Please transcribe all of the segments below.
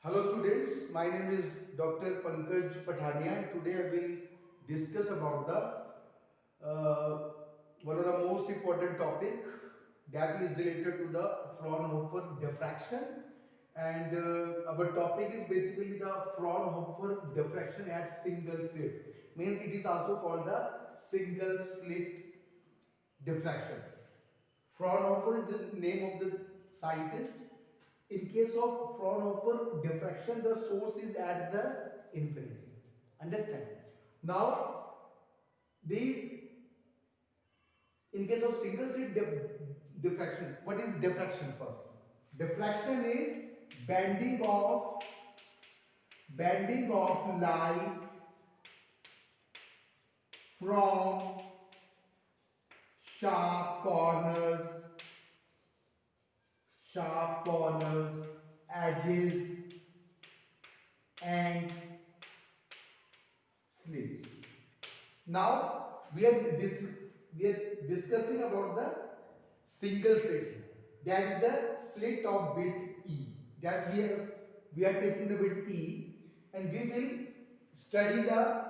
Hello students, my name is Dr. Pankaj Pathania and today I will discuss about the one of the most important topic that is related to the Fraunhofer diffraction, and our topic is basically the Fraunhofer diffraction at single slit, means it is also called the single slit diffraction. Fraunhofer is the name of the scientist. In case of Fraunhofer diffraction, the source is at the infinity. Understand? Now, these in case of single slit diffraction, what is diffraction first? Diffraction is bending of light from sharp corners, edges, and slits. Now we are discussing about the single slit. That is the slit of width E. That we are taking the width E, and we will study the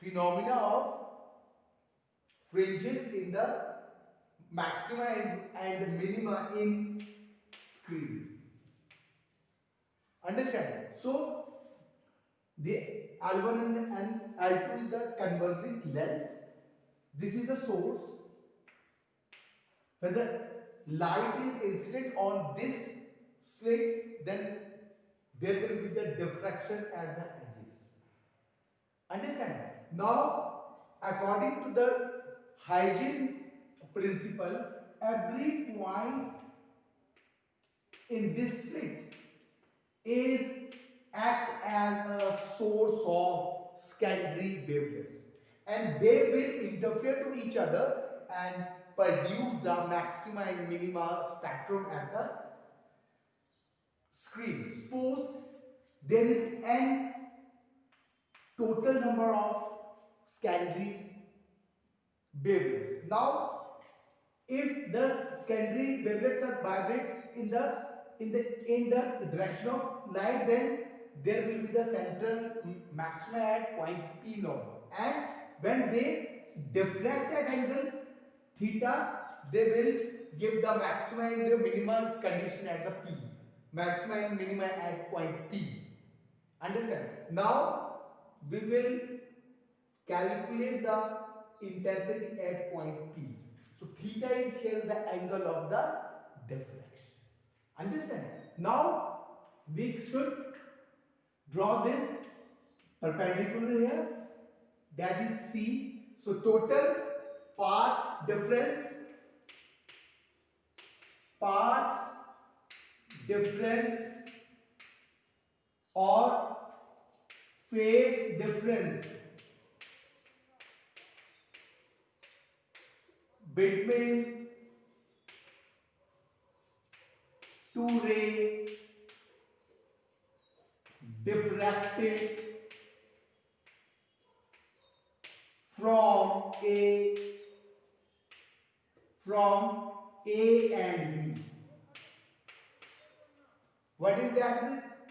phenomena of fringes in the maxima and minima in screen. Understand? So the L1 and L2 is the converging lens. This is the source. When the light is incident on this slit, then there will be the diffraction at the edges. Understand? Now, according to the hygiene principle, every point in this slit is act as a source of secondary wavelets, and they will interfere to each other and produce the maxima and minima spectrum at the screen. Suppose there is n total number of secondary wavelets. Now, if the secondary wavelets are vibrates in the direction of light, then there will be the central maxima at point P naught, and when they diffract at angle theta, they will give the maxima and the minima condition at the P, maxima and minima at point P. Understand? Now we will calculate the intensity at point P. So theta is here the angle of the diffraction. Understand? Now we should draw this perpendicular here, that is C. So total path difference or phase difference between two ray diffracted from A and B. What is that?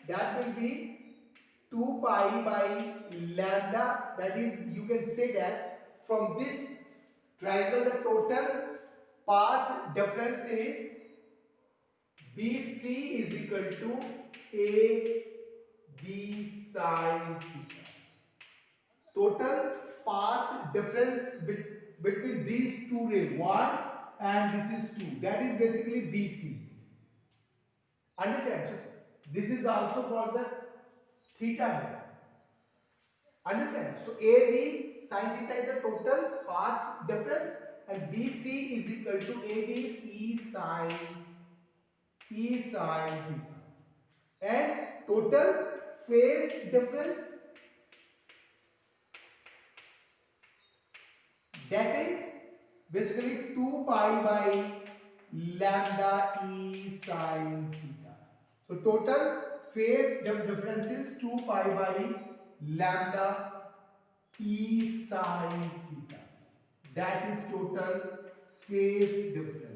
That will be 2 pi by lambda. That is, you can say that from this triangle the total path difference is BC is equal to AB sin theta. Total path difference between these two rays, 1 and this is 2, that is basically BC. Understand? So this is also called the theta here. Understand? So AB sin theta is the total path difference, and BC is equal to AB is E sin theta, and total phase difference, that is basically 2 pi by lambda E sin theta. So total phase difference is 2 pi by lambda E sin theta. That is total phase difference.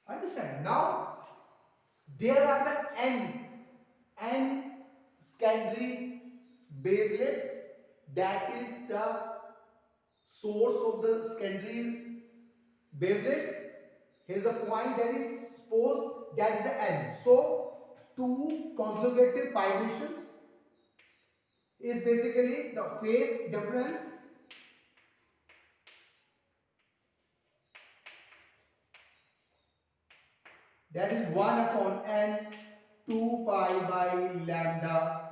Understand? Now There are the n secondary wavelets, that is the source of the secondary wavelets. Here's a point, that is suppose that is the n. So two consecutive vibrations is basically the phase difference, that is 1 upon n 2 pi by lambda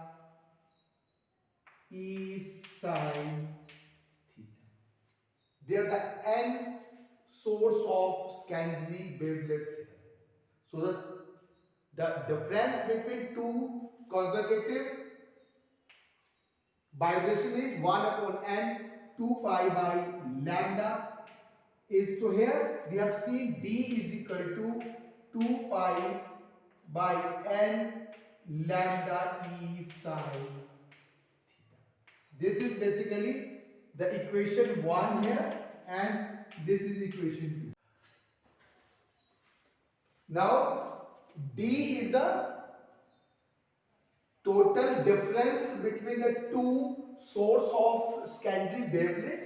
E sine theta. There are the n source of secondary wavelets here. So the difference between two consecutive vibration is 1 upon n 2 pi by lambda is, to here we have seen d is equal to 2 pi by n lambda E sine. This is basically the equation 1 here, and this is equation 2. Now D is the total difference between the two source of secondary wavelets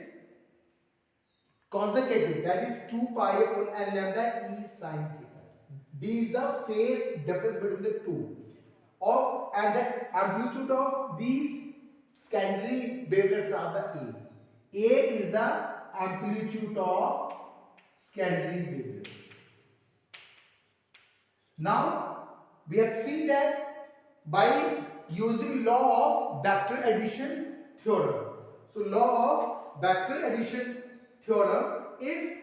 consecutive, that is 2 pi upon n lambda E sine theta. D is the phase difference between the two of, and the amplitude of these secondary wavelets are the A. A is the amplitude of secondary wavelets. Now we have seen that by using law of vector addition theorem. So law of vector addition theorem, if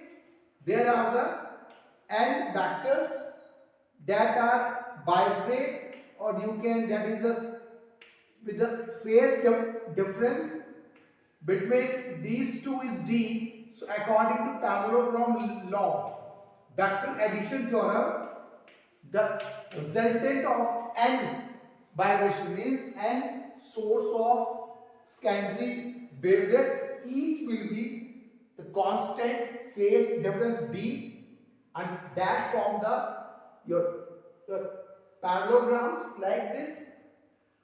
there are the n vectors that are vibrate, or you can, that is just with the phase difference between these two is D. So according to parallelogram law, vector addition theorem, the resultant of n vibration is n source of secondary wavelets, each will be the constant phase difference B, and that form the your parallelograms like this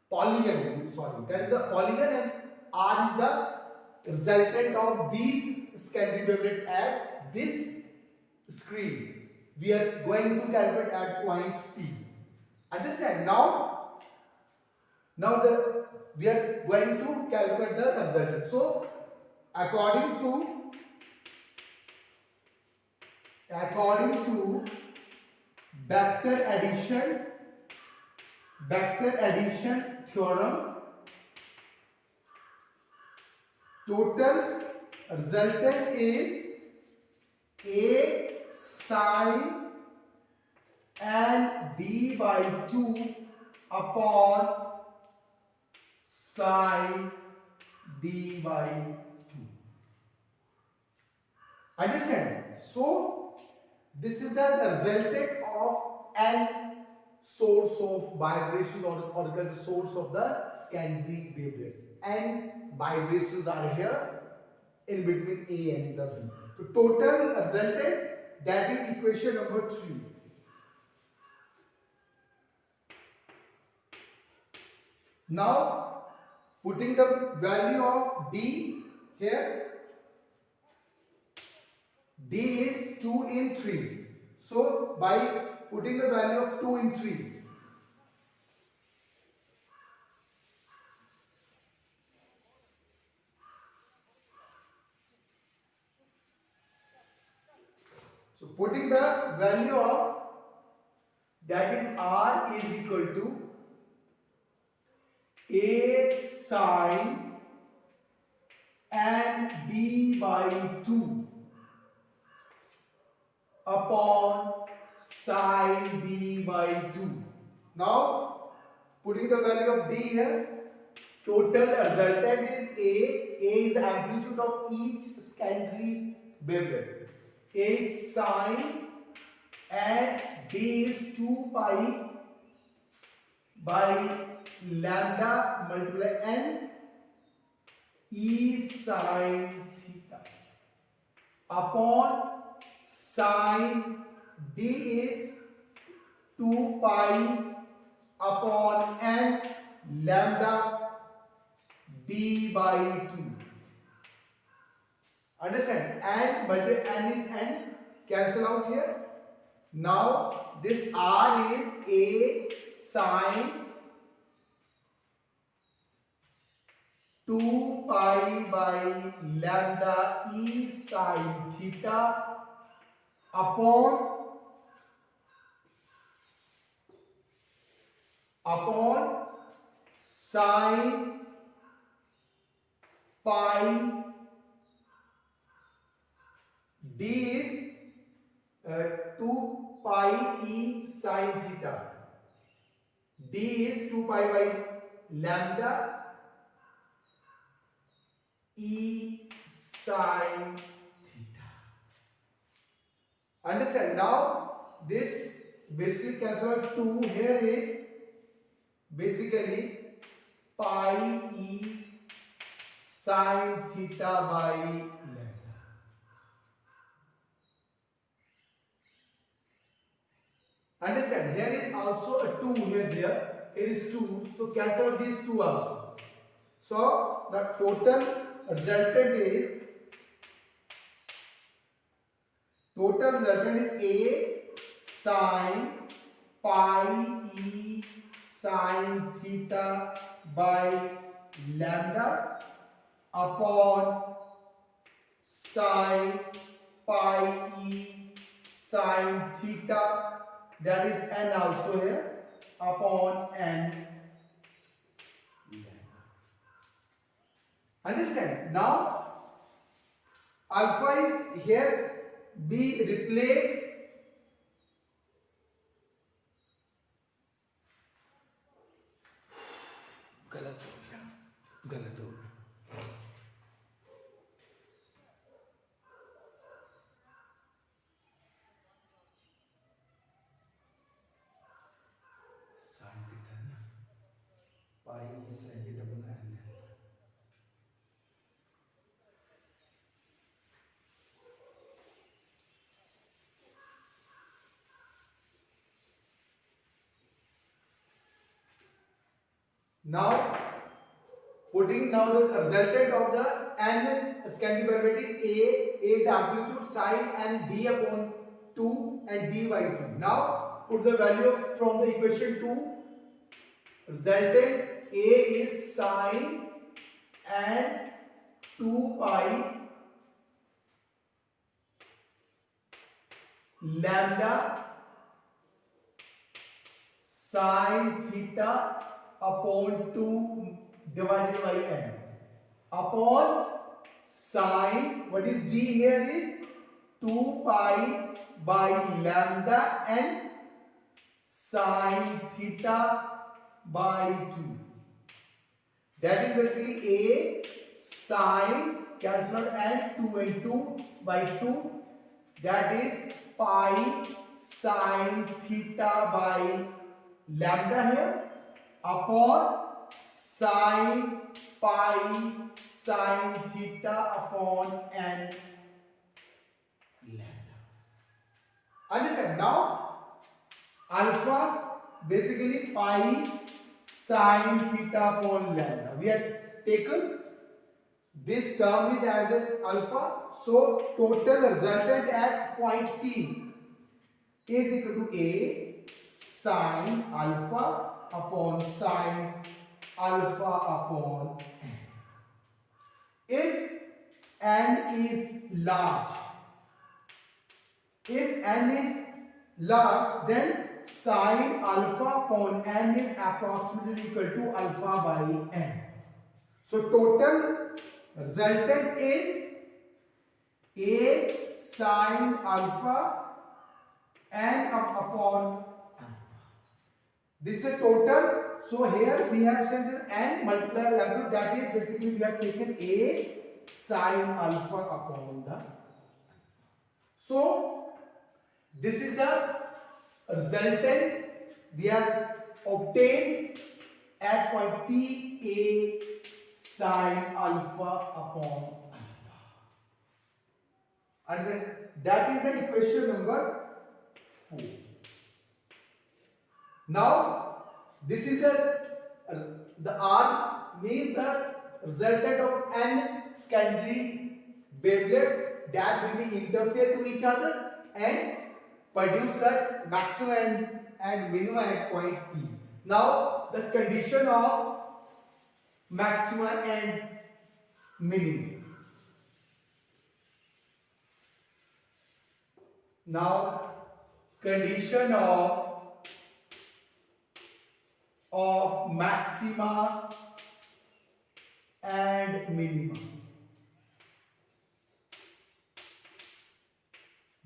polygon, sorry, that is the polygon, and R is the resultant of these secondary wavelets at this screen. We are going to calculate at point P. Understand? Now we are going to calculate the resultant. So according to vector addition theorem, total resultant is A sine and D by 2 upon sine D by 2. Understand? So this is the resultant of n source of vibration, or the source of the secondary wavelets. N vibrations are here in between A and the B. So total resultant, that is equation number 3. Now putting the value of D here, D is 2 in 3. So by putting the value of 2 in 3, so putting the value of, that is R is equal to A sine and D by 2 upon sine D by 2. Now putting the value of D here, total resultant is A. A is the amplitude of each secondary wavelet. A is sine and D is 2 pi by lambda multiply n E sine theta upon sine D is 2 pi upon n lambda d by 2. Understand? And n is n, cancel out here. Now this r is a sine 2 pi by lambda e sine theta upon sine pi. D is 2 pi e sine theta. D is 2 pi by lambda e sine theta. Understand? Now this basically cancel out 2. Here is basically pi e sine theta by lambda. Understand? Here is also a 2 here there. Here is 2. So cancel out these 2 also. So the total resultant is a sine pi e sine theta by lambda upon sine pi e sine theta, that is n also here, upon n lambda. Understand? Now alpha is here be replaced गलत हो गया sine theta ना pi sine theta बना है. Now putting now the resultant of the n scanty derivatives a is the amplitude sine and d upon 2 and d by 2. Now put the value from the equation 2. Resultant a is sine and 2 pi lambda sine theta upon 2 divided by n upon sine, what is d here is 2 pi by lambda n sine theta by 2. That is basically a sine, cancel out n, 2 and 2 by 2, that is pi sine theta by lambda here upon sine pi sine theta upon n lambda. Understand? Now alpha basically pi sine theta upon lambda. We have taken this term is as an alpha, so total resultant at point P is equal to a sine alpha upon sine alpha upon n. If n is large, then sine alpha upon n is approximately equal to alpha by n. So total resultant is a sine alpha n upon alpha. This is a total. So here we have sent n multiplied by alpha. That is basically we have taken a sine alpha upon the alpha. So this is the resultant we have obtained at point P, a sine alpha upon alpha. And that is the equation number 4. Now this is the R means the resultant of n secondary wavelets that will be interfere to each other and produce the maximum and minimum at point P. Now the condition of maximum and minimum. Now condition of maxima and minima.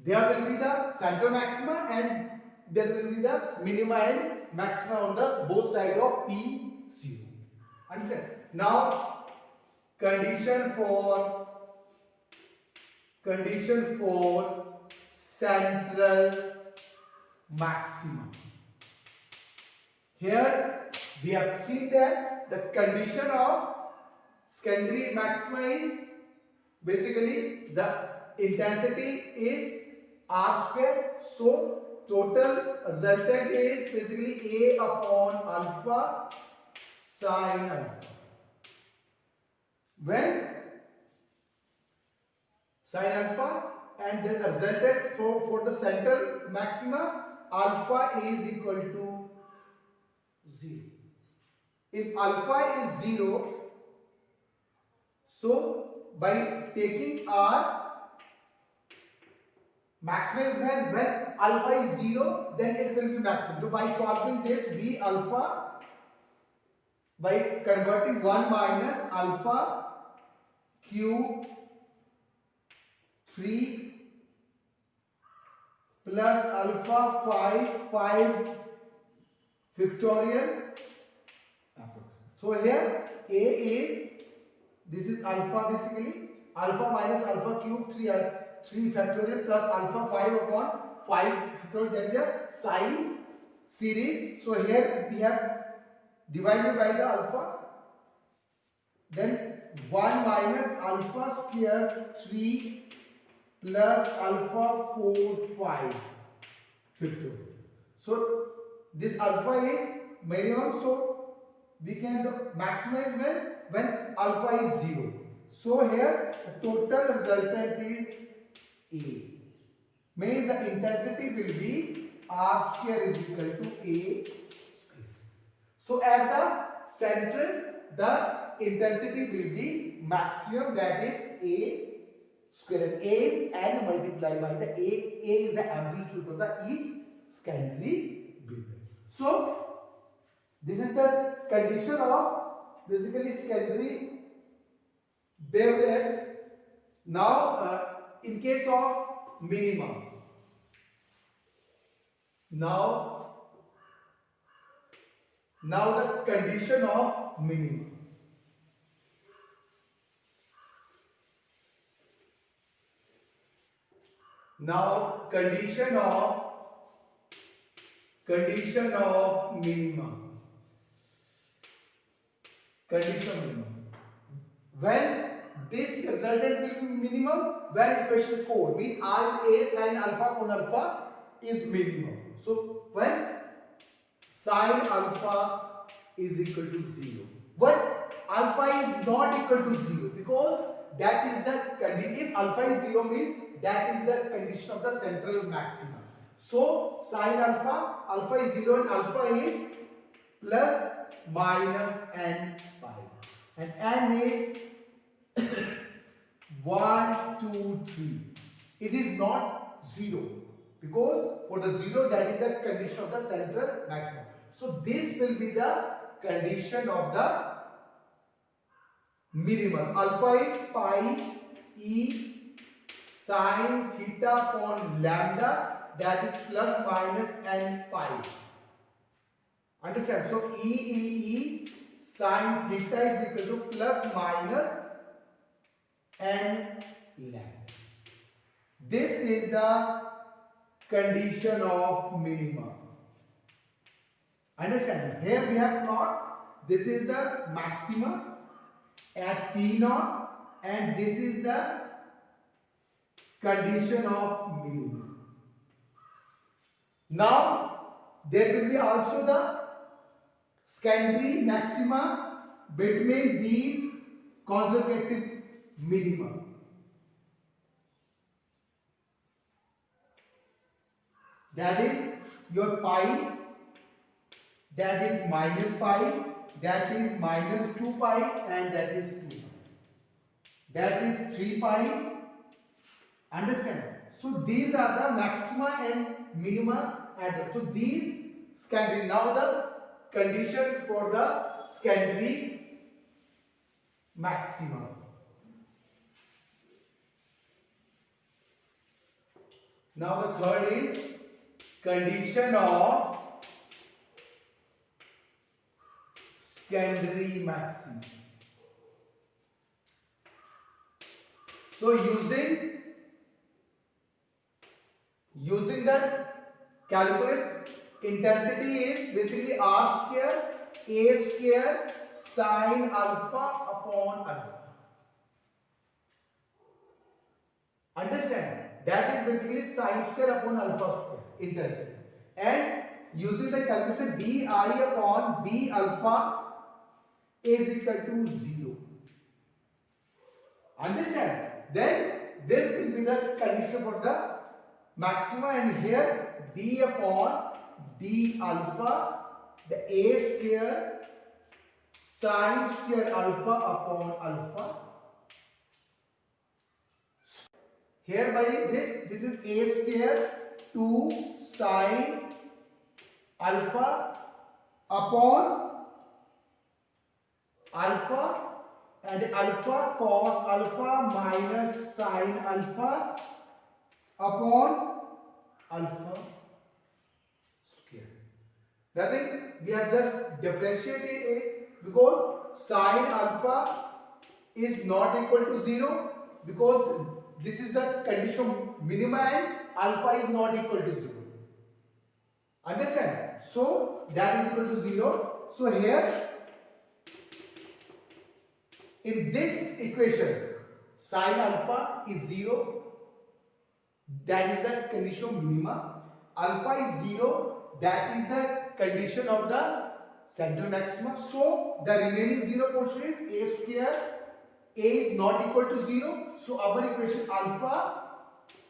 There will be the central maxima and there will be the minima and maxima on the both sides of P0. Understand? Now condition for central maxima. Here we have seen that the condition of secondary maxima is basically the intensity is R square. So total resultant is basically A upon alpha sin alpha. When sin alpha and the resultant for the central maxima alpha is equal to 0. If alpha is 0, so by taking R, maximum is when alpha is 0, then it will be maximum. So by solving this, V alpha, by converting 1 minus alpha Q 3 plus alpha 5 factorial. So here A is, this is alpha basically, alpha minus alpha cube 3 factorial plus alpha 5 upon 5 factorial, that is a sine series. So here we have divided by the alpha, then 1 minus alpha square 3 plus alpha 4 5 factorial. So this alpha is minimum, so we can the maximum is when alpha is 0. So here the total resultant is A. Means the intensity will be R square is equal to A square. So at the center the intensity will be maximum, that is A square. A is n multiplied by the A. A is the amplitude of the each secondary wavelet. So this is the condition of basically secondary wavelets. Now in case of minimum, now the condition of minimum. Now condition of minimum. Condition minimum. When this resultant will be minimum, when equation 4 means R is A sin alpha upon alpha is minimum. So when sin alpha is equal to 0. But alpha is not equal to 0 because that is the condition. If alpha is 0 means that is the condition of the central maximum. So sin alpha is 0 and alpha is plus minus n pi. And n is 1, 2, 3. It is not 0 because for the 0 that is the condition of the central maximum. So this will be the condition of the minimum. Alpha is pi e sin theta upon lambda, that is plus minus n pi. Understand? So E sin theta is equal to plus minus n lambda. This is the condition of minimum. Understand? Here we have plot. This is the maxima at P0 and this is the condition of minimum. Now there will be also the secondary maxima between these consecutive minima. That is your pi, that is minus pi, that is minus 2 pi, and that is 2 pi. That is 3 pi. Understand? So these are the maxima and minima at the. So these secondary. Now the condition for the secondary maxima. Now the third is condition of secondary maxima. So using the calculus, intensity is basically r square a square sine alpha upon alpha. Understand? That is basically sine square upon alpha square intensity. And using the calculation bi upon b alpha is equal to 0. Understand? Then this will be the condition for the maxima, and here d upon d alpha, the a square sine square alpha upon alpha. Here by this is a square 2 sine alpha upon alpha, and alpha cos alpha minus sine alpha upon alpha square. Nothing, we have just differentiated it because sine alpha is not equal to 0, because this is the condition minima and alpha is not equal to 0. Understand? So that is equal to 0. So here in this equation sine alpha is 0, that is the condition minima. Alpha is 0, that is the condition of the central maxima. So the remaining 0 portion is a square. A is not equal to 0. So our equation alpha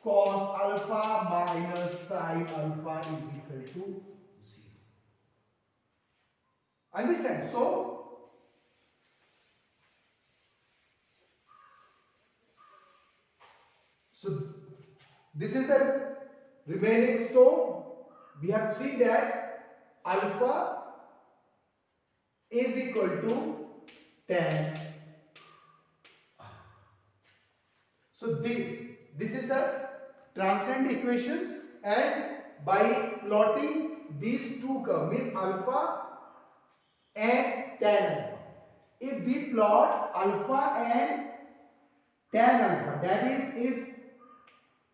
cos alpha minus sine alpha is equal to 0. Understand? So this is the remaining. So we have seen that alpha is equal to 10. So this is the transcend equations, and by plotting these two curves, means alpha and tan alpha. If we plot alpha and tan alpha, that is if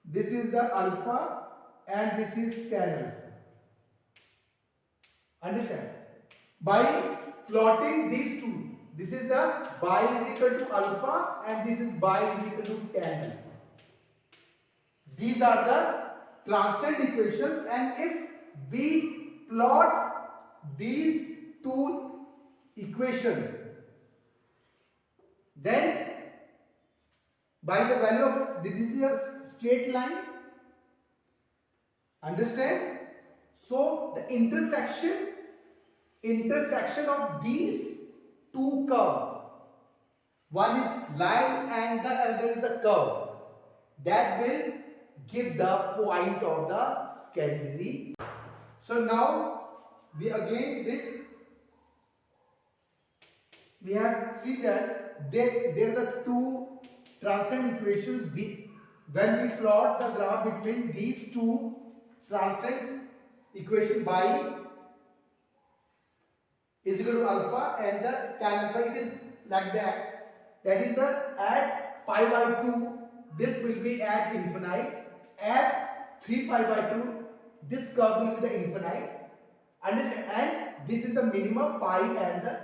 this is the alpha and this is tan alpha. Understand? By plotting these two, this is the bi is equal to alpha and this is bi is equal to tan alpha. These are the transcend equations, and if we plot these two equations, then by the value of this is a straight line. Understand? So the intersection of these two curves, one is line and the other is a curve, that will give the point of the secondary. So now we again we have seen that there are the two transcend equations. When we plot the graph between these two transcend equation, by is equal to alpha and the tan alpha, it is like that. That is the at pi by 2, this will be at infinite. At 3 pi by 2, this curve will be the infinite. Understand? And this is the minimum pi and the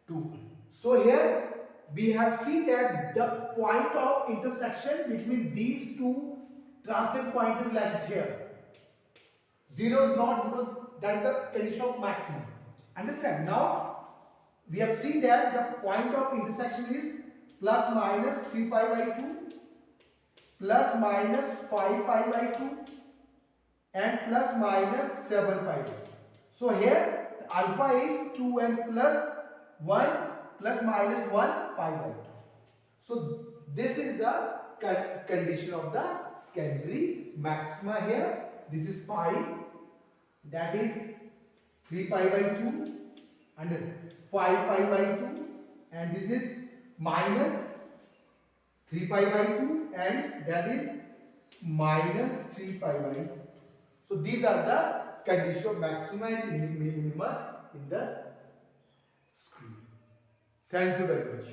2. So here we have seen that the point of intersection between these two transcend points is like here. 0 is not, because that is the condition of maximum. Understand? Now we have seen that the point of intersection is plus minus 3 pi by 2 plus minus 5 pi by 2 and plus minus 7 pi by 2. So here alpha is 2 and plus 1 plus minus 1 pi by 2. So this is the condition of the secondary maxima here. This is pi, that is 3 pi by 2 and 5 pi by 2, and this is minus 3 pi by 2 and that is minus 3 pi by 2. So these are the condition of maxima and minima in the screen. Thank you very much.